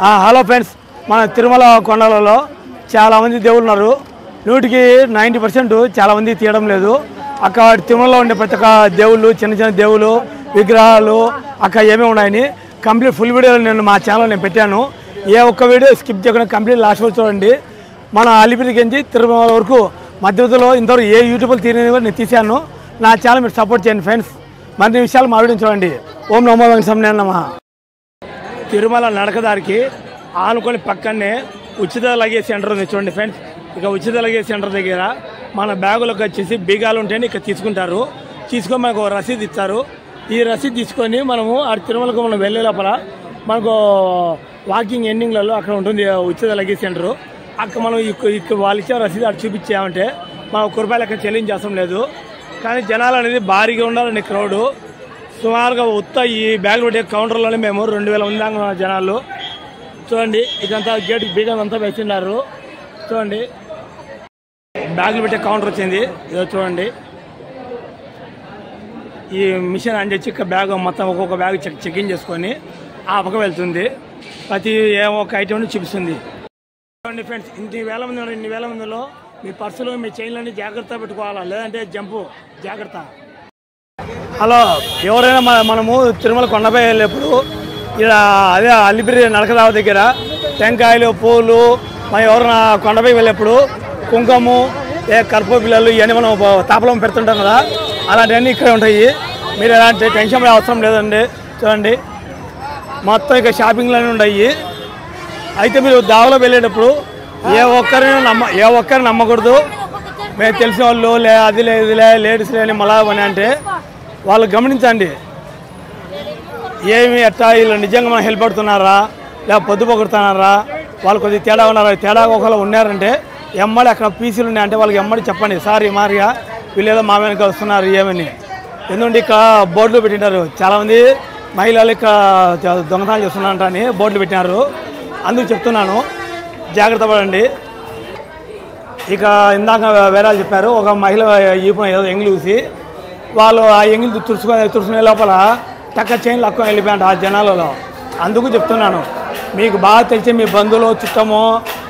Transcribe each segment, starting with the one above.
Hello friends, మన తిరుమల కొండలలో చాలామంది దేవుళ్ళు ఉన్నారు. 100కి 90% చాలామంది తీయడం లేదు. అక్కడ తిరుమలలో ఉండే ప్రతి ఒక్క దేవుళ్ళు, చిన్న చిన్న దేవుళ్ళు, విగ్రహాలు అక్కడ ఏమేమి ఉన్నాయని కంప్లీట్ ఫుల్ వీడియోలు నేను మా ఛానల్ పెట్టాను. ఏ ఒక్క వీడియో స్కిప్ చేయకుండా కంప్లీట్ లాస్ట్ వరకు చూడండి. మన అలిపిరికి నుంచి తిరుమల వరకు మధ్యలో ఇంతవరకు ఏ యూట్యూబ్లో తీయని కూడా నేను తీశాను. నా ఛానల్ మీరు సపోర్ట్ చేయండి ఫ్రెండ్స్. మరిన్ని విషయాలు మా వీడియో చూడండి. ఓం నమో వెంకటేశాయ నమః. తిరుమల నడకదారికి ఆనుకొని పక్కనే ఉచిత లగేజ్ సెంటర్ ఉంది చూడండి ఫ్రెండ్స్. ఇక ఉచిత లగేజ్ సెంటర్ దగ్గర మన బ్యాగులకు వచ్చేసి బీగాలు ఉంటేనే ఇక్కడ తీసుకుంటారు. తీసుకొని మనకు రసీదు ఇస్తారు. ఈ రసీదు తీసుకొని మనము ఆ తిరుమలకు మనం వెళ్ళే లోపల మనకు వాకింగ్ ఎండింగ్లలో అక్కడ ఉంటుంది ఉచిత లగేజ్ సెంటరు. అక్కడ మనం ఇక్కడ వాళ్ళు ఇచ్చే రసీదు అక్కడ చూపించామంటే మనం ₹1 అక్కడ చెల్లించేస్తాం లేదు. కానీ జనాలు అనేది భారీగా ఉండాలని క్రౌడు. సుమారుగా ఈ బ్యాగులు పెట్టే కౌంటర్లోనే మేము 2000 ఉందాం జనాలు. చూడండి, ఇదంతా గేట్ బీగం అంతా వేసిన్నారు. చూడండి, బ్యాగులు పెట్టే కౌంటర్ వచ్చింది. ఇదో చూడండి, ఈ మిషన్ అని చెప్పి బ్యాగ్ మొత్తం ఒక్కొక్క బ్యాగ్ చెకింగ్ చేసుకొని ఆ పక్క వెళ్తుంది. ప్రతి ఒక్క ఐటెంని చూపిస్తుంది. చూడండి ఫ్రెండ్స్, ఇన్ని వేల మందిలో మీ పర్సులు మీ చైన్లన్నీ జాగ్రత్త పెట్టుకోవాలా, లేదంటే జంపు జాగ్రత్త. హలో, ఎవరైనా మనము తిరుమల కొండపై వెళ్ళేప్పుడు ఇక్కడ అదే అలిపిరి నడకదావ దగ్గర టెంకాయలు, పూలు, మనం ఎవరైనా కొండపై వెళ్ళేప్పుడు కుంకుమ, కర్పూర పిల్లలు ఇవన్నీ మనం తాపలం పెడుతుంటాం కదా, అలాంటివన్నీ ఇక్కడే ఉంటాయి. మీరు ఎలాంటి టెన్షన్ పడే అవసరం లేదండి. చూడండి, మొత్తం ఇక షాపింగ్లన్నీ ఉన్నాయి. అయితే మీరు దావలో వెళ్ళేటప్పుడు ఏ ఒక్కరిని నమ్మకూడదు. మేము తెలిసిన వాళ్ళు అది లేదులే లేడీస్ లేని మళ్ళా అని అంటే వాళ్ళు గమనించండి. ఏమి ఎట్టా వీళ్ళు నిజంగా మనం హెల్ప్ పడుతున్నారా, లేదా పొద్దు పొగుడుతున్నారా, వాళ్ళు కొద్దిగా తేడా ఉన్నారా, తేడా ఒకవేళ ఉన్నారంటే ఎమ్మడి అక్కడ పీసీలు ఉన్నాయంటే వాళ్ళకి ఎమ్మడి చెప్పండి, సార్ ఈ మారిగా వీళ్ళు ఏదో మా వెనక వస్తున్నారు ఏమని. ఎందుకంటే ఇక్కడ బోర్డులు పెట్టినారు, చాలామంది మహిళలు ఇక్కడ దొంగతనాలు చేస్తున్నారంట అని బోర్డులు పెట్టినారు. అందుకు చెప్తున్నాను, జాగ్రత్త పడండి. ఇక ఇందాక వేరాలు చెప్పారు, ఒక మహిళ ఈపు ఏదో ఎంగిలి చూసి వాళ్ళు ఆ ఎంగిలి తుడుచుకునే లోపల టక్క చైన్లు అక్కువ వెళ్ళిపోయాడు ఆ జనాలలో. అందుకు చెప్తున్నాను, మీకు బాగా తెలిసి మీ బంధువులు చుట్టమో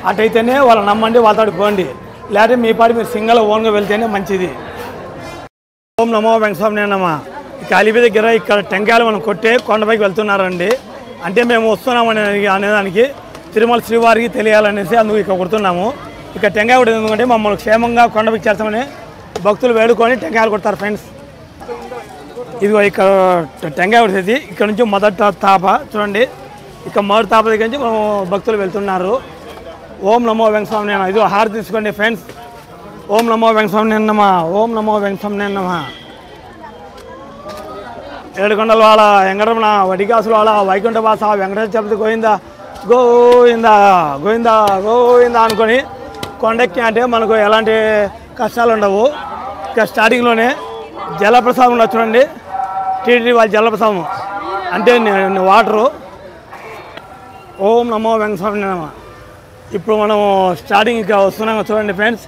అటైతేనే వాళ్ళు నమ్మండి, వాళ్ళతో పోండి. లేకపోతే మీ పాటి మీరు సింగల్ ఓన్గా వెళ్తేనే మంచిది. ఓం నమో వెంకటేశాయ నమః. ఇక అలిపి దగ్గర ఇక్కడ టెంకాయలు మనం కొట్టే కొండపైకి వెళ్తున్నారండి. అంటే మేము వస్తున్నాము అనేదానికి తిరుమల శ్రీవారికి తెలియాలనేసి అందుకు ఇక్కడ కొడుతున్నాము. ఇక టెంకాయ కొట్టేది ఎందుకంటే మమ్మల్ని క్షేమంగా కొండపైకి చేస్తామని భక్తులు వేడుకొని టెంకాయలు కొడతారు ఫ్రెండ్స్. ఇదిగో ఇక్కడ టెంకాయ కొట్టేది ఇక్కడ నుంచి మొదటి తాప చూడండి. ఇక మొదటి తాప దగ్గర నుంచి మనం భక్తులు వెళ్తున్నారు. ఓం నమో వెంకటేశాయ నమః. ఇదిగో హారతి తీసుకోండి ఫ్రెండ్స్. ఓం నమో వెంకటేశాయ నమః. ఓం నమో వెంకటేశాయ నమః. ఏడుకొండల వాళ్ళ వెంకటరమణ, వడికాసుల వాళ్ళ వైకుంఠవాస, వెంకటేశ్వర గోవింద గోవింద గోవింద గోవింద అనుకొని కొండెక్కి అంటే మనకు ఎలాంటి కష్టాలు ఉండవు. ఇక స్టార్టింగ్లోనే జలప్రసాదం ఉండదు చూడండి, టీటీ వాళ్ళ జలప్రసాదం అంటే వాటరు. ఓం నమో వెంకటేశాయ నమః. ఇప్పుడు మనం స్టార్టింగ్ ఇక వస్తున్నాం చూడండి ఫ్రెండ్స్.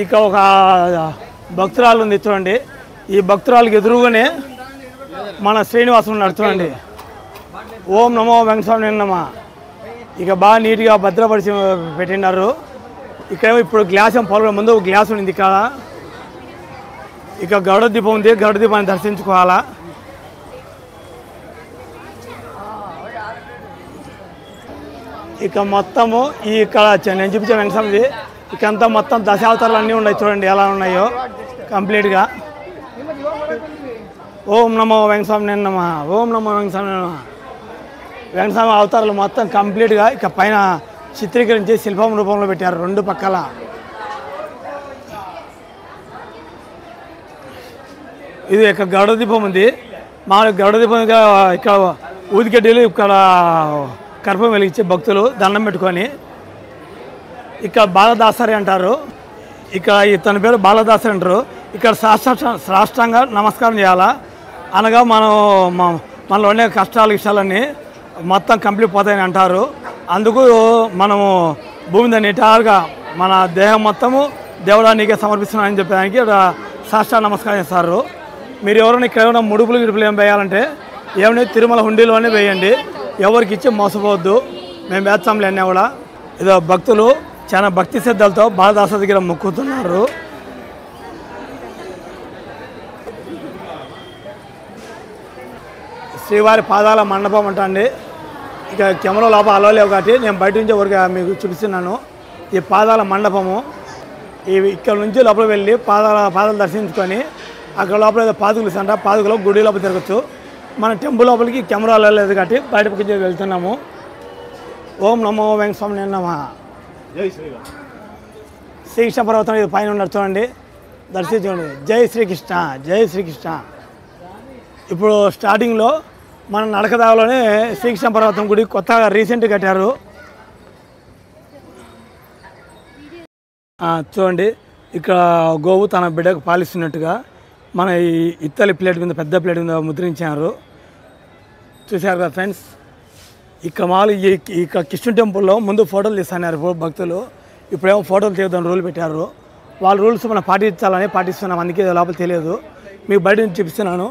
ఇక ఒక భక్తురాలు ఉంది చూడండి. ఈ భక్తురాలకి ఎదురుగానే మన శ్రీనివాసం ఉన్నాడు చూడండి. ఓం నమో వెంకటేశాయ నమః. ఇక బాగా నీట్గా భద్రపరిచి పెట్టినారు. ఇక్కడ ఇప్పుడు గ్లాస్ పొలం ముందు గ్లాస్ ఉంది ఇక్కడ. ఇక గరుడ దీపం ఉంది, గరుడ దీపాన్ని దర్శించుకోవాలా. ఇక మొత్తము ఈ ఇక్కడ నేను చూపించే వెంకటస్వామిది ఇకంతా మొత్తం దశావతారాలు అన్నీ ఉన్నాయి చూడండి ఎలా ఉన్నాయో కంప్లీట్గా. ఓం నమో వెంకటేశాయ నమః. ఓం నమో వెంకటేశాయ నమః. వెంకటస్వామి అవతారాలు మొత్తం కంప్లీట్గా ఇక పైన చిత్రీకరించి శిల్పం రూపంలో పెట్టారు రెండు పక్కల. ఇది ఇక గరుడ దీపం ఉంది. మామూలు గరుడ దీపం ఇక్కడ ఊదిగడ్డలు ఇక్కడ కర్పూరం వెలిగించి భక్తులు దండం పెట్టుకొని ఇక్కడ బాలదాసరి అంటారు. ఇక తన పేరు బాలదాసరి అంటారు. ఇక్కడ సాష్టాంగ నమస్కారం చేయాలా, అనగా మనలో ఉండే కష్టాలు ఇష్టాలన్నీ మొత్తం కంప్లీట్ పోతాయని అంటారు. అందుకు మనము భూమి దాన్ని నిటారుగా మన దేహం మొత్తము దేవుడానికే సమర్పిస్తున్నామని చెప్పడానికి సాష్టాంగ నమస్కారం చేస్తారు. మీరు ఎవరైనా ఇక్కడ ఏమైనా ముడుపులు గిడుపులు ఏం వేయాలంటే ఏమైనా తిరుమల హుండీలోనే వేయండి. ఎవరికి ఇచ్చి మోసపోవద్దు, మేము వేస్తాంలే అన్నా కూడా. ఏదో భక్తులు చాలా భక్తి శ్రద్ధలతో బాలదాస దగ్గర మొక్కుతున్నారు. శ్రీవారి పాదాల మండపం అంటండి. ఇక కెమెరా లోపల అలవలేవు కాబట్టి నేను బయట నుంచి ఊరికే మీకు చూపిస్తున్నాను. ఈ పాదాల మండపము, ఇవి ఇక్కడ నుంచి లోపల వెళ్ళి పాదాలు దర్శించుకొని అక్కడ లోపల ఏదో పాదుకులు ఇస్తాంట, పాదుకులో గుడి లోపల తిరగచ్చు. మన టెంపుల్ లోపలికి కెమెరా లేదు కాబట్టి బయటకి వెళ్తున్నాము. ఓం నమో వెంకటస్వామి నమః. శ్రీకృష్ణ పర్వతం ఇది పైన ఉన్నారు చూడండి, దర్శించుకోండి. జై శ్రీకృష్ణ, జై శ్రీకృష్ణ. ఇప్పుడు స్టార్టింగ్లో మన నడకదావలోనే శ్రీకృష్ణ పర్వతం గుడి కొత్తగా రీసెంట్గా కట్టారు. చూడండి, ఇక్కడ గోవు తన బిడ్డకు పాలిస్తున్నట్టుగా మన ఈ ఇత్తలి ప్లేట్ మీద, పెద్ద ప్లేట్ మీద ముద్రించారు. చూశారు కదా ఫ్రెండ్స్. ఇక్కడ మామూలు ఇక్కడ కృష్ణ టెంపుల్లో ముందు ఫోటోలు తీస్తున్నారు భక్తులు. ఇప్పుడేమో ఫోటోలు తీయడం రూల్ పెట్టారు. వాళ్ళ రూల్స్ మనం పాటిస్తున్నాం, అందుకే లోపల తెలియదు. మీకు బయట నుంచి చూపిస్తున్నాను.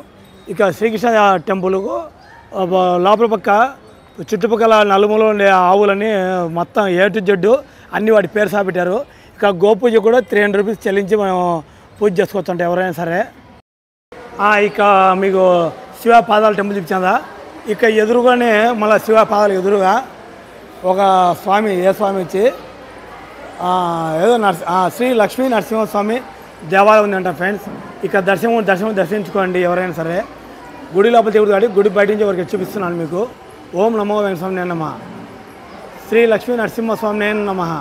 ఇక శ్రీకృష్ణ టెంపుల్కు లోపల పక్క చుట్టుపక్కల నలుమూల ఉండే ఆవులని మొత్తం A to Z అన్నీ వాటి పేరు సాపెట్టారు. ఇక గోపూజ కూడా 300 రూపీస్ చెల్లించి మనం పూజ చేసుకోవచ్చు ఎవరైనా సరే. ఇక మీకు శివ పాదాల టెంపుల్ చూపించాదా, ఇక ఎదురుగానే మళ్ళీ శివ పాదాలు ఎదురుగా ఒక స్వామి, ఏ స్వామి వచ్చి ఏదో శ్రీ లక్ష్మీ నరసింహస్వామి దేవాలయం ఉందంట ఫ్రెండ్స్. ఇక దర్శించుకోండి ఎవరైనా సరే. గుడి లోపల తిరుగుతుంది కాబట్టి గుడి బయట నుంచి ఎవరికి చూపిస్తున్నాను మీకు. ఓం నమో వెంకటస్వామి నమః. శ్రీ లక్ష్మీ నరసింహస్వామి నమః.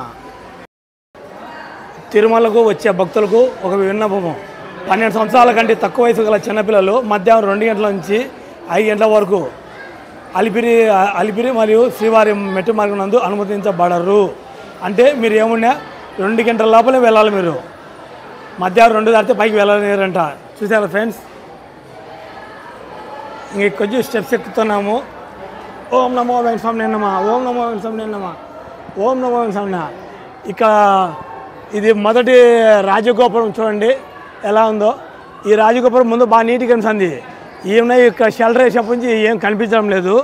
తిరుమలకు వచ్చే భక్తులకు ఒక విన్నపము. 12 సంవత్సరాల కంటే తక్కువ వయసు గల చిన్నపిల్లలు మధ్యాహ్నం 2 గంటల నుంచి 5 గంటల వరకు అలిపిరి మరియు శ్రీవారి మెట్టు మార్గం నందు అనుమతించబడరు. అంటే మీరు ఏమున్నా 2 గంటల లోపలే వెళ్ళాలి. మీరు మధ్యాహ్నం 2 దాటితే పైకి వెళ్ళలేరంట. చూసారా ఫ్రెండ్స్. ఇంక కొంచెం స్టెప్స్ ఎక్కుతున్నాము. ఓం నమో వెంకటస్వామి నమః. ఓం నమో వెంకటస్వామి నమః. ఓం నమో వెంకటస్వామి. ఇక్కడ ఇది మొదటి రాజగోపురం చూడండి ఎలా ఉందో. ఈ రాజగోపురం ముందు బాగా నీట్గా కనిపిస్తుంది. ఏమన్నా ఇక్కడ షెల్టర్ వేసేప్పటి నుంచి ఏం కనిపించడం లేదు.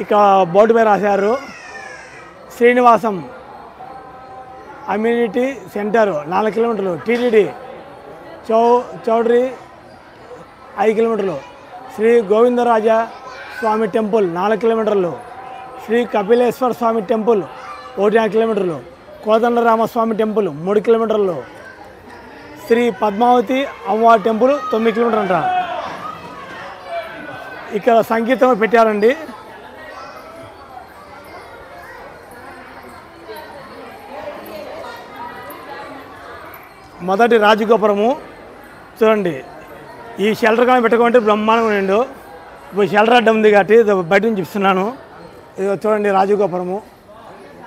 ఇక బోర్డు మీద రాశారు శ్రీనివాసం అమ్యూనిటీ సెంటర్ 4 కిలోమీటర్లు, టీటీడీ చౌడరీ 5 కిలోమీటర్లు, శ్రీ గోవిందరాజ స్వామి టెంపుల్ 4 కిలోమీటర్లు, శ్రీ కపిలేశ్వర స్వామి టెంపుల్ 1.5 కిలోమీటర్లు, కోదండరామస్వామి టెంపుల్ 3 కిలోమీటర్లు, శ్రీ పద్మావతి అమ్మవారి టెంపుల్ 9 కిలోమీటర్లు అంట. ఇక్కడ సంగీతం పెట్టారండి. మొదటి రాజగోపురము చూడండి. ఈ షెల్టర్ కానీ పెట్టుకుంటే బ్రహ్మాండంగా ఉండు. ఇప్పుడు షెల్టర్ అడ్డం ఉంది కాబట్టి బయట నుంచి చూపిస్తున్నాను. ఇది చూడండి రాజగోపురము.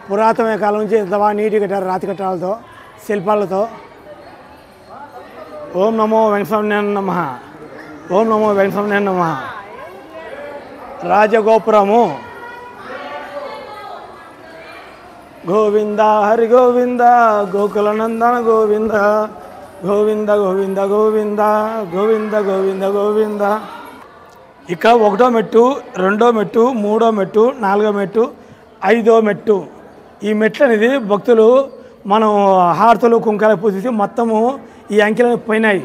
పురాతన కాలం నుంచి ఎంత బాగా నీట్గా కట్టారు, రాతి కట్టడాలతో, శిల్పాలతో. ఓం నమో వెంకటస్వామి నమః. ఓం నమో వెంకటస్వామి నమః. రాజగోపురము. గోవింద హరి గోవింద గోకుల నందన గోవింద గోవింద గోవింద గోవింద గోవింద గోవింద గోవింద. ఇక్కడ 1వ మెట్టు, 2వ మెట్టు, 3వ మెట్టు, 4వ మెట్టు, 5వ మెట్టు. ఈ మెట్లు అనేది భక్తులు మనం హారతులు కుంకాలు పూసేసి మొత్తము ఈ అంకెలను పోయినాయి.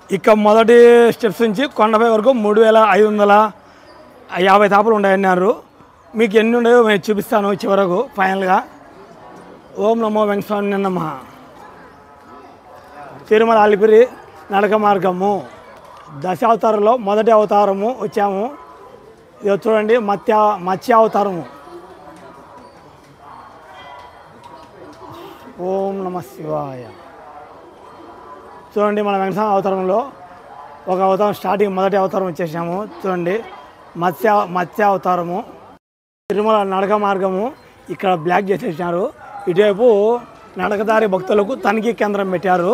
ఇక మొదటి స్టెప్స్ నుంచి కొండపై వరకు 3550 తాపులు ఉన్నాయన్నారు. మీకు ఎన్ని ఉన్నాయో నేను చూపిస్తాను చివరకు ఫైనల్గా. ఓం నమో వెంకటస్వామి నమః. తిరుమల అలిపిరి నడక మార్గము 10 అవతారంలో మొదటి అవతారము వచ్చాము. ఇది చూడండి మత్స్య అవతారము. ఓం నమ శివాయ. చూడండి మన వెంకటస్వామి అవతారంలో ఒక అవతారం స్టార్టింగ్ మొదటి అవతారం వచ్చేసాము. చూడండి మత్స్య అవతారము. తిరుమల నడక మార్గము ఇక్కడ బ్లాక్ చేసేసినారు. ఇటువైపు నడకదారి భక్తులకు తనిఖీ కేంద్రం పెట్టారు.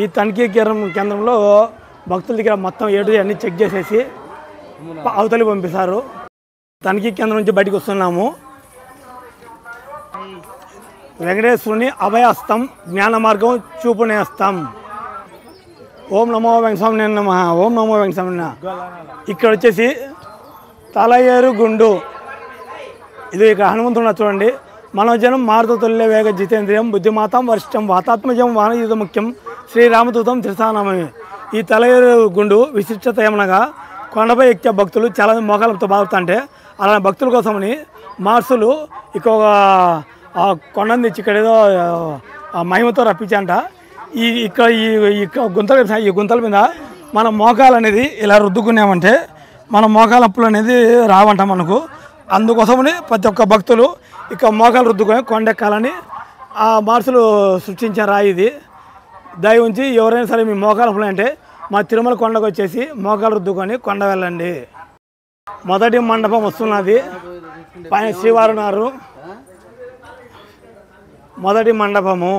ఈ తనిఖీ కేంద్రంలో భక్తుల దగ్గర మొత్తం ఏడు అన్నీ చెక్ చేసేసి అవతలి పంపిస్తారు. తనిఖీ కేంద్రం నుంచి బయటకు వస్తున్నాము. వెంకటేశ్వరుని అభయహస్తం, జ్ఞాన మార్గం, చూపునేస్తం. ఓం నమో వెంకటస్వామి నమ, ఓం నమో వెంకటస్వామి నమ. ఇక్కడ వచ్చేసి తలయేరు గుండు, ఇది ఇక్కడ హనుమంతుడు చూడండి. మనోజనం మారుత తొల్లే వేగ జితేంద్రియం బుద్ధిమాతం వరిష్టం వాతాత్మజం వానయుధ ముఖ్యం శ్రీరామదూతం త్రిసానమమి. ఈ తలయేరు గుండు విశిష్టత ఏమనగా కొండపై ఎక్కే భక్తులు చాలా మోకాలతో బాగుతుంటే అలాంటి భక్తుల కోసమని మార్సులు ఇక్కడ కొండని తెచ్చి ఇక్కడ ఏదో మహిమతో రప్పించంట. ఈ గుంతల మీద మన మోకాలు అనేది ఇలా రుద్దుకున్నామంటే మన మోకాల అప్పులు అనేది రావంట మనకు. అందుకోసమని ప్రతి ఒక్క భక్తులు ఇక మోకాలు రుద్దుకొని కొండెక్కాలని ఆ మార్సులు సృష్టించారు. ఇది దయ ఉంచి ఎవరైనా సరే మీ మోకాలు అప్పులు అంటే మా తిరుమల కొండకు వచ్చేసి మోకాలు రుద్దుకొని కొండ వెళ్ళండి. మొదటి మండపం వస్తున్నది, పైన శ్రీవారు ఉన్నారు. మొదటి మండపము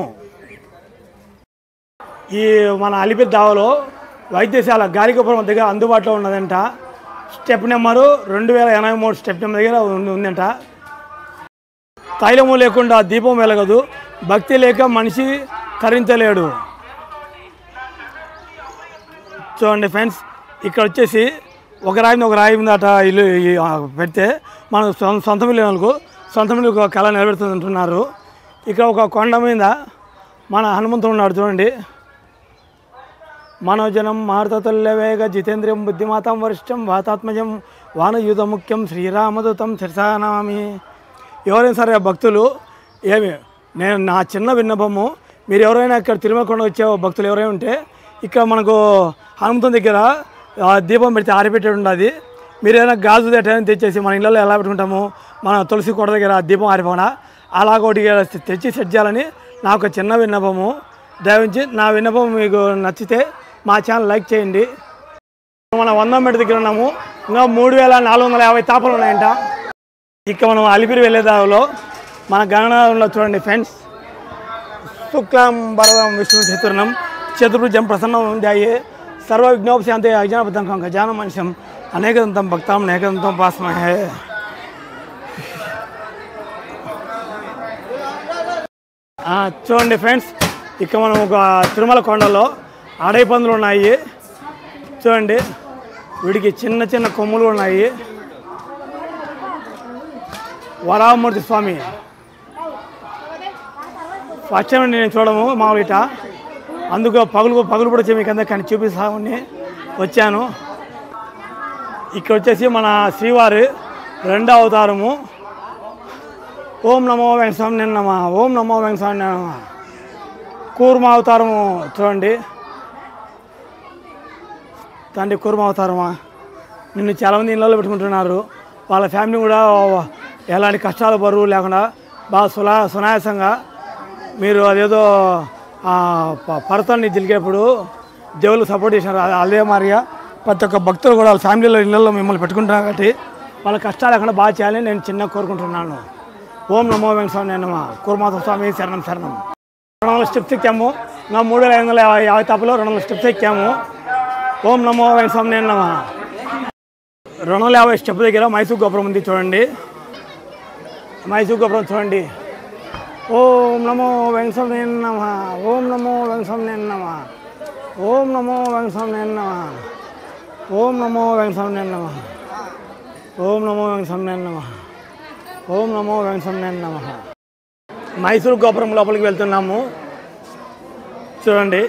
ఈ మన అలిపిరి దావలో వైద్యశాల గాలిగోపురం దగ్గర అందుబాటులో ఉన్నదంట. స్టెప్ నెంబరు 2083 స్టెప్ నెంబర్ దగ్గర ఉందంట. తైలము లేకుండా దీపం వెలగదు, భక్తి లేక మనిషి తరించలేడు. చూడండి ఫ్రెండ్స్, ఇక్కడ వచ్చేసి ఒక రాయి మీద అట ఇల్లు పెడితే మన సొంత మిల్లులకు కళ నిలబెడుతుంది అంటున్నారు. ఇక్కడ ఒక కొండ మీద మన హనుమంతుడు ఉన్నాడు చూడండి. మనోజనం మారుతతుల్య వేగ జితేంద్రియం బుద్ధిమాతం వరిష్టం వాతాత్మజం వానయుధ ముఖ్యం శ్రీరామదూతం శిరసానమామి. ఎవరైనా సరే భక్తులు నేను నా చిన్న విన్నపము, మీరు ఎవరైనా ఇక్కడ తిరుమల కొండ వచ్చే భక్తులు ఎవరైనా ఉంటే ఇక్కడ మనకు హనుమంతుని దగ్గర దీపం పెడితే ఆరిపెట్టేది ఉండదు. మీరు ఏదైనా గాజు తెట్టని తెచ్చేసి మన ఇళ్ళలో ఎలా పెట్టుకుంటాము, మన తులసి కోట దగ్గర దీపం ఆరిపోనా అలాగోటి తెచ్చి సెట్ చేయాలని నా ఒక చిన్న విన్నపము. దయవించి నా విన్నపం మీకు నచ్చితే మా ఛానల్ లైక్ చేయండి. మన 100 మీటర్ దగ్గర ఉన్నాము, ఇంకా 3450 తాపలు ఉన్నాయంట. ఇక మనం అలిపిరి వెళ్ళే దారిలో మన గణనాథంలో చూడండి ఫ్రెండ్స్. శుక్లాం వరదం విష్ణు చతుర్ణం చతుర్భుజం ప్రసన్నం ధ్యాయే సర్వ విఘ్నోపశాంతే అజ్ఞానబద్ధం గజాన మనిషం అనేకదంతం భక్తాం అనేకదంతం పాస్మహే. చూడండి ఫ్రెండ్స్, ఇక మనం ఒక తిరుమల కొండలో అడవి పందులు ఉన్నాయి చూడండి. వీడికి చిన్న చిన్న కొమ్ములు ఉన్నాయి. వరాహమూర్తి స్వామి ఫస్ట్ టైం నేను చూడము మామూలుగా, అందుకు పగులు కూడా వచ్చి మీకు అందరికీ చూపిస్తామని వచ్చాను. ఇక్కడ వచ్చేసి మన శ్రీవారి 2వ అవతారము. ఓం నమో వెంకటస్వామి నమ, ఓం నమో వెంకటస్వామి నమ. కూర్మ అవతారము చూడండి, తండ్రి కూర్మ అవతారమా. నిన్ను చాలామంది ఇళ్ళలో పెట్టుకుంటున్నారు. వాళ్ళ ఫ్యామిలీ కూడా ఎలాంటి కష్టాలు బరువు లేకుండా బాగా సునాయాసంగా మీరు అదేదో పడతాన్ని జిలికేప్పుడు దేవుళ్ళు సపోర్ట్ చేసినారు. అదే మాదిరిగా ప్రతి ఒక్క భక్తులు కూడా వాళ్ళ ఫ్యామిలీలో ఇళ్ళల్లో మిమ్మల్ని పెట్టుకుంటున్నారు కాబట్టి వాళ్ళ కష్టాలు లేకుండా బాగా చేయాలని నేను చిన్న కోరుకుంటున్నాను. ఓం నమో వెంకటస్వామి నమ. కూర్మాత స్వామి శరణం శరణం. 200 స్టెప్స్ ఎక్కాము, ఇంకా 3550 తాపలో 200 స్టెప్స్ ఎక్కాము. ఓం నమో వెంకటస్వామి నమ. 250 స్టెప్ దగ్గర మైసూర్ గోపురం ఉంది చూడండి. మైసూర్ గోపురం చూడండి. ఓం నమో వెంకటస్వామి నమ, ఓం నమో వెంకటస్వామి నమ, ఓం నమో వెంకటస్వామి నమ, ఓం నమో వెంకటస్వామి నమ, ఓం నమో వెంకటస్వామి నమ, ఓం నమో వెంకటస్వామి నమ. మైసూర్ గోపురం లోపలికి వెళ్తున్నాము చూడండి.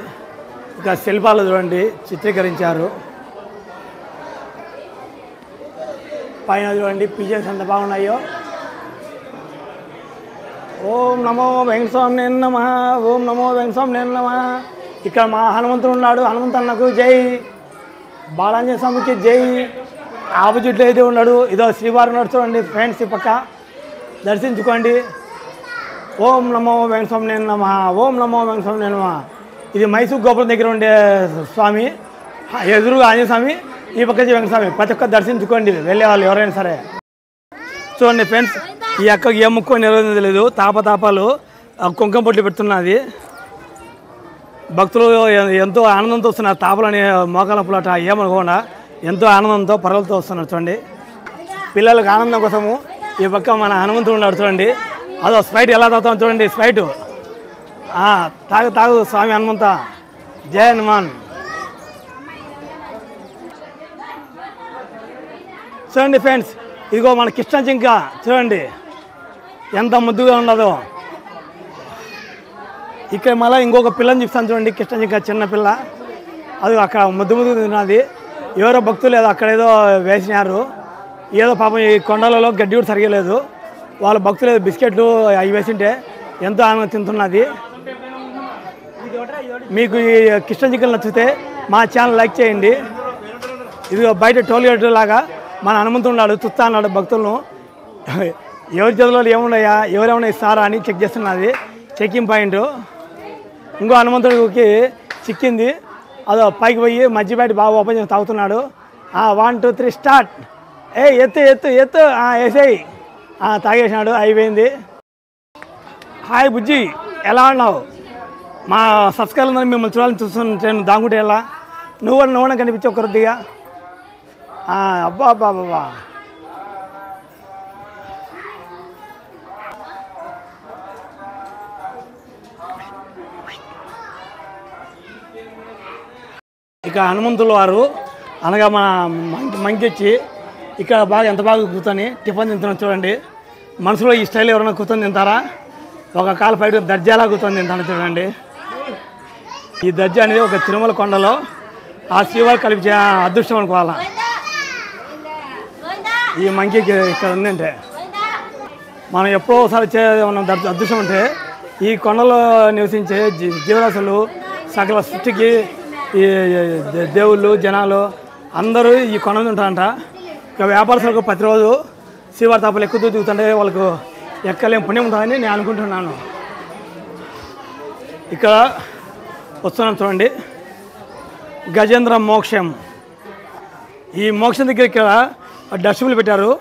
ఇక శిల్పాలు చూడండి చిత్రీకరించారు. పైన చూడండి పిజన్స్ ఎంత బాగున్నాయో. ఓం నమో వెంకటస్వామి నమ, ఓం నమో వెంకటస్వామి నమ. ఇక్కడ మా హనుమంతుడు ఉన్నాడు, హనుమంతన్నకు జై. బాలాంజనేయ స్వామికి జై. ఆపోజిట్లో అయితే ఉన్నాడు, ఇదో శ్రీవారు ఉన్నాడు చూడండి ఫ్రెండ్స్. ఈ పక్క దర్శించుకోండి. ఓం నమో వెంకటస్వామి నమ, ఓం నమో వెంకటస్వామి నమ. ఇది మైసూర్ గోపురం దగ్గర ఉండే స్వామి, ఎదురుగా ఆంజనేయ స్వామి, ఈ పక్క వెంకటస్వామి. ప్రతి ఒక్క దర్శించుకోండి వెళ్ళే వాళ్ళు ఎవరైనా సరే. చూడండి ఫ్రెండ్స్, ఈ అక్కకి ఏ ముక్కో నిర్వహించలేదు తెలియదు, తాపాలు కుంకుమ పొట్లు పెడుతున్నది. భక్తులు ఎంతో ఆనందంతో వస్తున్నారు. తాపలని మోకాల పులట ఏమనుకోకుండా ఎంతో ఆనందంతో పరుగులతో వస్తున్నారు చూడండి. పిల్లలకు ఆనందం కోసము ఈ పక్క మన హనుమంతుడు ఉన్నాడు చూడండి. అదో స్ప్రైట్ ఎలా తాగుతాం చూడండి. స్ప్రైట్ తాగు స్వామి హనుమంత. జై హనుమాన్. చూడండి ఫ్రెండ్స్, ఇదిగో మన కృష్ణ జింక చూడండి ఎంత ముద్దుగా ఉన్నదో. ఇక్కడ మళ్ళీ ఇంకొక పిల్లని చూస్తాను చూడండి, కృష్ణ జింక చిన్న పిల్ల. అది అక్కడ ముద్దు తిన్నది. ఎవరో భక్తులు ఏదో అక్కడ ఏదో వేసినారు, ఏదో పాపం ఈ కొండలలో గడ్డి కూడా సరిగలేదు. వాళ్ళ భక్తులు ఏదో బిస్కెట్లు అవి వేసింటే ఎంతో ఆనందం తింటున్నది. మీకు ఈ కృష్ణ జింకలు నచ్చితే మా ఛానల్ లైక్ చేయండి. ఇది బయట టోల్గేట్ లాగా మన హనుమంతున్నాడు, తుత్తా అన్నాడు భక్తులను. ఎవరి చేతుల్లో ఏమున్నాయా, ఎవరేమన్నా ఇస్తారా అని చెక్ చేస్తున్నది. చెకింగ్ పాయింట్ ఇంకో హనుమంతుడికి చిక్కింది. అదో పైకి పోయి మధ్య బయట బాగా ఓపెన్ చేసి తాగుతున్నాడు. 1 2 3 స్టార్ట్. ఎత్తు ఎత్తు ఎత్తు వేసేయి. తాగేసినాడు, అయిపోయింది. హాయ్ బుజ్జి, ఎలా ఉన్నావు? మా సబ్స్క్రైబర్లు మిమ్మల్ని చూడాలని చూస్తున్నాను. దాంగుంటే ఎలా నువ్వు కనిపించి ఒక కొద్దిగా. అబ్బా అబ్బా అబ్బా. ఇక హనుమంతుల వారు అనగా మన మంకి వచ్చి ఇక్కడ బాగా ఎంత బాగా కూర్చొని టిఫిన్ తింటున్నాం చూడండి. మనసులో ఈ స్టైల్ ఎవరైనా కూర్చొని తింటారా? ఒక కాలు పైన దర్జాలా కూర్చొని తింటాను చూడండి. ఈ దర్జా అనేది ఒక తిరుమల కొండలో ఆ శ్రీవారు కల్పించే అదృష్టం అనుకోవాలా. ఈ మంకీకి ఇక్కడ ఉందంటే మనం ఎప్పుడో ఒకసారి ఉన్న అదృష్టం అంటే ఈ కొండలో నివసించే జీవరాశులు సకల సృష్టికి ఈ దేవుళ్ళు జనాలు అందరూ ఈ కొండ మీద ఉంటారంట. ఇక వ్యాపారస్తులకు ప్రతిరోజు శ్రీవారి తాపలు ఎక్కుతూ దిగుతుంటే వాళ్ళకు ఎక్కలేం పుణ్యం ఉంటుందని నేను అనుకుంటున్నాను. ఇక్కడ వస్తున్నాం చూడండి, గజేంద్ర మోక్షం. ఈ మోక్షం దగ్గర ఇక్కడ డస్ట్బిన్లు పెట్టారు.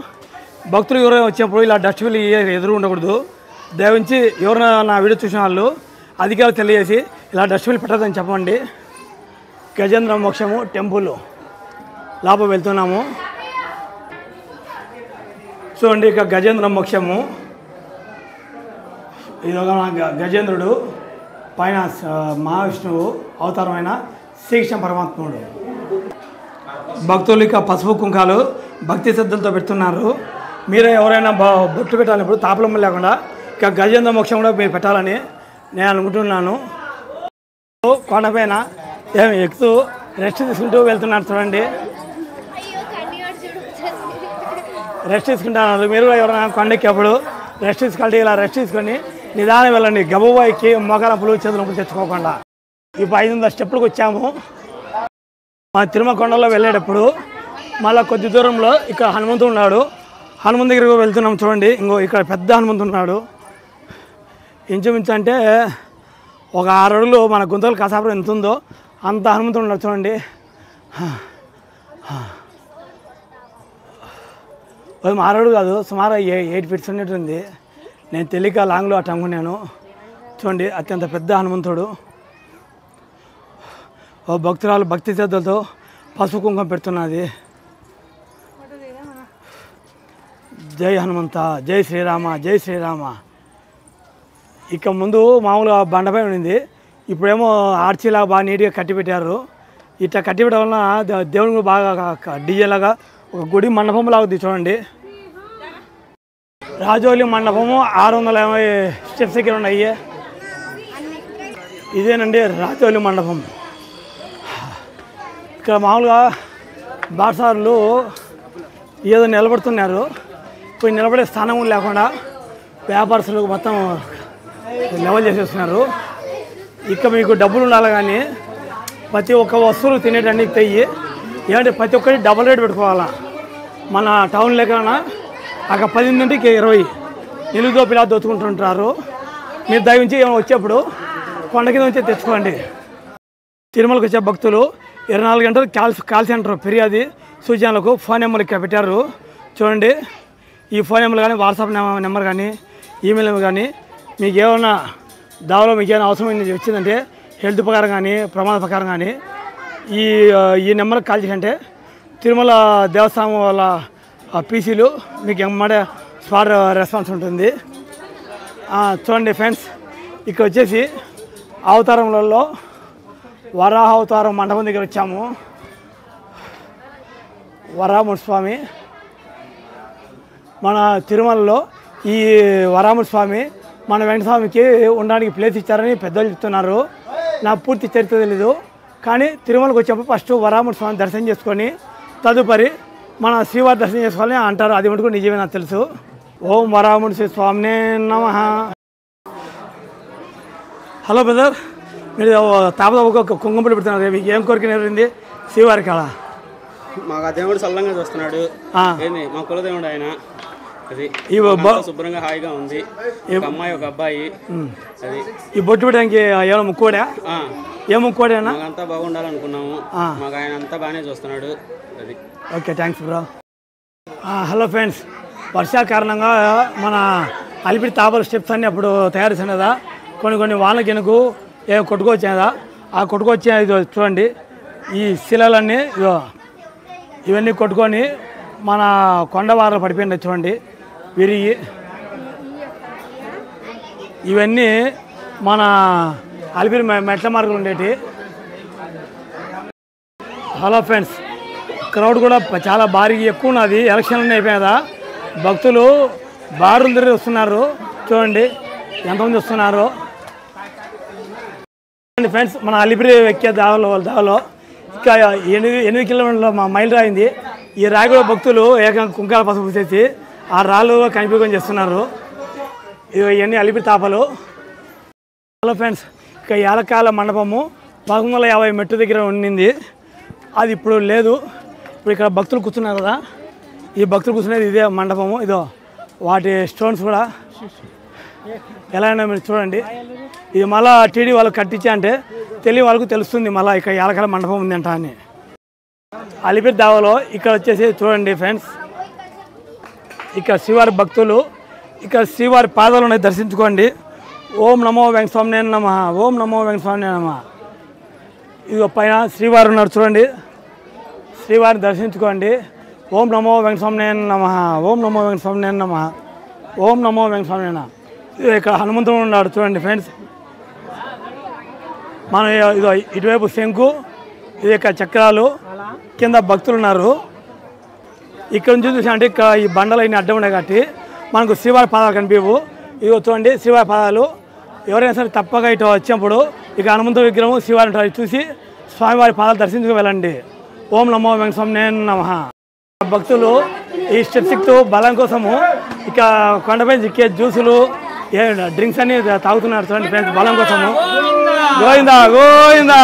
భక్తులు ఎవరైనా వచ్చినప్పుడు ఇలా డస్ట్బిన్లు ఎదురు ఉండకూడదు. దయవించి ఎవరైనా నా వీడియో చూసిన వాళ్ళు అధికారులు తెలియజేసి ఇలా డస్ట్బిన్లు పెట్టదని చెప్పండి. గజేంద్ర మోక్షము టెంపుల్ లోపల వెళ్తున్నాము చూడండి. ఇక గజేంద్ర మోక్షము ఇది ఒక గజేంద్రుడు, పైన మహావిష్ణువు అవతారమైన శ్రీకృష్ణ పరమాత్ముడు. భక్తులు ఇక పసుపు కుంకాలు భక్తి శ్రద్ధలతో పెడుతున్నారు. మీరే ఎవరైనా బొట్టు పెట్టాలన్నప్పుడు తాపలం లేకుండా ఇక గజేంద్ర మోక్షం కూడా మీరు పెట్టాలని నేను అనుకుంటున్నాను. కొండపైన ఎక్కుతూ రెస్ట్ తీసుకుంటూ వెళ్తున్నారు చూడండి. రెస్ట్ తీసుకుంటున్నారు. మీరు కూడా ఎవరైనా కొండెక్కేప్పుడు రెస్ట్ తీసుకోండి. ఇలా రెస్ట్ తీసుకొని నిదానం వెళ్ళండి. గబుబాయికి మోకాలప్పులు చేతులు తెచ్చుకోకుండా. ఇప్పుడు 500 స్టెప్పులకు వచ్చాము. మా తిరుమల కొండలో వెళ్ళేటప్పుడు మళ్ళీ కొద్ది దూరంలో ఇక్కడ హనుమంతుడు ఉన్నాడు. హనుమంతు దగ్గరికి వెళ్తున్నాం చూడండి. ఇంకో ఇక్కడ పెద్ద హనుమంతుడు ఉన్నాడు. ఇంచుమించు అంటే ఒక 6 అడుగులు మన గుంతలు కాసాపురం ఎంత ఉందో అంత హనుమంతుడు ఉన్నాడు చూడండి. అది 6 అడుగు కాదు, సుమారు 8 ఫీట్స్ ఉన్నట్టుంది. నేను తెలియక లాంగ్లో అట్లా అనుకున్నాను. చూడండి అత్యంత పెద్ద హనుమంతుడు. ఓ భక్తురాలు భక్తి శ్రద్ధలతో పసుపు కుంకుమ పెడుతున్నది. జై హనుమంత, జై శ్రీరామ, జై శ్రీరామ. ఇక ముందు మామూలుగా బండపై ఉండింది, ఇప్పుడేమో ఆర్చీలాగా బాగా నీట్గా కట్టి పెట్టారు. ఇట్లా కట్టి పెట్టడం వలన దేవుడికి బాగా డీజేలాగా ఒక గుడి మండపం లాగుంది చూడండి. రాజోలి మండపము 650 స్టెప్స్ దగ్గర ఉన్నాయి. ఇదేనండి రాజోలి మండపం. ఇక్కడ మామూలుగా బాటసారులు ఏదో నిలబడుతున్నారు. ఇప్పుడు నిలబడే స్థానం లేకుండా వ్యాపారస్తులకు మొత్తం లెవెల్ చేసేస్తున్నారు. ఇక మీకు డబ్బులు ఉండాలి కానీ ప్రతి ఒక్క వస్తువులు తినేటన్నీ తెయ్యి ఏమంటే ప్రతి ఒక్కటి డబుల్ రేట్ పెట్టుకోవాలా. మన టౌన్ లేకన్నా అక్కడ 10 నుండి 20 నిలుదో పిల్ల దోచుకుంటుంటారు. మీరు దయవించి ఏమైనా వచ్చేప్పుడు కొండ కింద నుంచి తెచ్చుకోండి. తిరుమలకు వచ్చే భక్తులు 24 గంటలు కాల్ సెంటర్ ఫిర్యాదు సూచనలకు ఫోన్ నెంబర్ ఇక్కడ పెట్టారు చూడండి. ఈ ఫోన్ నెంబర్ కానీ వాట్సాప్ నెంబర్ కానీ ఈమెయిల్ నెంబర్ కానీ మీకు ఏమైనా దావలో మీకు ఏమైనా అవసరం వచ్చిందంటే హెల్త్ ప్రకారం కానీ ప్రమాద ప్రకారం కానీ ఈ నెంబర్కి కాల్ చేయంటే తిరుమల దేవస్థానం వాళ్ళ పీసీలు మీకు ఎమ్మడే స్పాట్ రెస్పాన్స్ ఉంటుంది. చూడండి ఫ్రెండ్స్, ఇక్కడ వచ్చేసి అవతారములలో వరాహ అవతారం మండపం దగ్గర వచ్చాము. వరాహముని స్వామి మన తిరుమలలో ఈ వరాముల స్వామి మన వెంకటస్వామికి ఉండడానికి ప్లేస్ ఇచ్చారని పెద్దలు చెప్తున్నారు. నా పూర్తి చరిత్ర తెలీదు, కానీ తిరుమలకు వచ్చినప్పుడు ఫస్ట్ వరాముల స్వామి దర్శనం చేసుకొని తదుపరి మన శ్రీవారి దర్శనం చేసుకోవాలని అంటారు. అది మటుకు నిజమే, నాకు తెలుసు. ఓం వరాముల స్వామినే నమః. హలో బ్రదర్, మీరు తాపదాపకు కుంకుమలు పెడుతున్నారు, మీకు ఏం కోరిక నెరవేరింది శ్రీవారి కాడ? మాకు ఆ దేవుడు సల్లంగా చూస్తున్నాడు. ఏంది మా కులదేవుడు ఆయన. అది శుభ్రంగా హాయిగా ఉంది. ఒక అమ్మాయి ఒక అబ్బాయి. అది ఈ బొట్టు పెట్టడానికి ఏమైనా ముక్కోడా? ఏ ముక్కోడేనా? మాకంతా బాగుండాలనుకున్నాము. మాకు ఆయన అంతా బాగానే చూస్తున్నాడు. అది okay, thanks bro. Hello friends, వర్షాల కారణంగా మన అలిపిరి తాపల స్టెప్స్ అన్నీ అప్పుడు తయారు చేసాను కదా, కొన్ని వాళ్ళ గినకు ఏం కొట్టుకొచ్చాయి కదా, ఆ కొట్టుకొచ్చే ఇది చూడండి, ఈ శిలలన్నీ ఇవన్నీ కొట్టుకొని మన కొండవారలు పడిపోయినాయి చూడండి, విరిగి. ఇవన్నీ మన అలిపిరి మెట్ల మార్గం ఉండేటి. హలో ఫ్రెండ్స్, క్రౌడ్ కూడా చాలా భారీగా ఎక్కువ ఉన్నది. ఎలక్షన్లు అయిపోయాయి కదా, భక్తులు బారులు తిరిగి వస్తున్నారు. చూడండి ఎంతమంది వస్తున్నారు ఫ్రెండ్స్. మన అలిపిరి ఎక్కే దావలో ఇంకా 8 కిలోమీటర్ల మైలు రాయింది. ఈ రాయి కూడా భక్తులు ఏకంగా కుంకాల పసుపు చేసి ఆ రాళ్ళు కనిపించడం చేస్తున్నారు. ఇవన్నీ అలిపిరి తాపలు. హలో ఫ్రెండ్స్, ఇక ఏలకాల మండపము 1150 మెట్టు దగ్గర ఉండింది, అది ఇప్పుడు లేదు. ఇప్పుడు ఇక్కడ భక్తులు కూర్చున్నారు కదా, ఈ భక్తులు కూర్చునేది ఇదే మండపము. ఇదో వాటి స్టోన్స్ కూడా ఎలా అయినా మీరు చూడండి. ఇది మళ్ళీ టీడీ వాళ్ళు కట్టించా అంటే తెలియ వాళ్ళకు తెలుస్తుంది మళ్ళీ ఇక్కడ ఏలకాల మండపం ఉందంట అని. అలిపిరి దావలో ఇక్కడ వచ్చేసి చూడండి ఫ్రెండ్స్, ఇక్కడ శ్రీవారి భక్తులు, ఇక్కడ శ్రీవారి పాదాలు ఉన్నాయి, దర్శించుకోండి. ఓం నమో వెంకటస్వామినే నమః, ఓం నమో వెంకటస్వామినే నమః. ఇది పైన శ్రీవారు ఉన్నారు చూడండి, శ్రీవారిని దర్శించుకోండి. ఓం నమో వెంకటస్వామినే నమః, ఓం నమో వెంకటస్వామినే నమః, ఓం నమో వెంకటస్వామినే నమః. ఇది ఇక్కడ హనుమంతుడు ఉన్నాడు చూడండి ఫ్రెండ్స్. మన ఇదో ఇటువైపు శంకు, ఇది ఇక్కడ చక్రాలు, కింద భక్తులు ఉన్నారు. ఇక్కడ నుంచి చూసా అంటే ఇక్కడ ఈ బండలు అయిన అడ్డం ఉన్నాయి కాబట్టి మనకు శ్రీవారి పాదాలు కనిపించవు. ఇదిగో చూడండి శ్రీవారి పాదాలు. ఎవరైనా సరే తప్పగా ఇటు వచ్చినప్పుడు ఇక హనుమంత విగ్రహం శ్రీవారి చూసి స్వామివారి పాదాలు దర్శించుకు వెళ్ళండి. ఓం నమో వెంకటస్వామినే నమః. భక్తులు ఈ స్టెప్స్ ఎక్కుతూ బలం కోసము ఇక కొండపై చిక్కే జ్యూసులు డ్రింక్స్ అన్ని తాగుతున్నారు చూడండి ఫ్రెండ్స్, బలం కోసము. గోవిందా గోవిందా.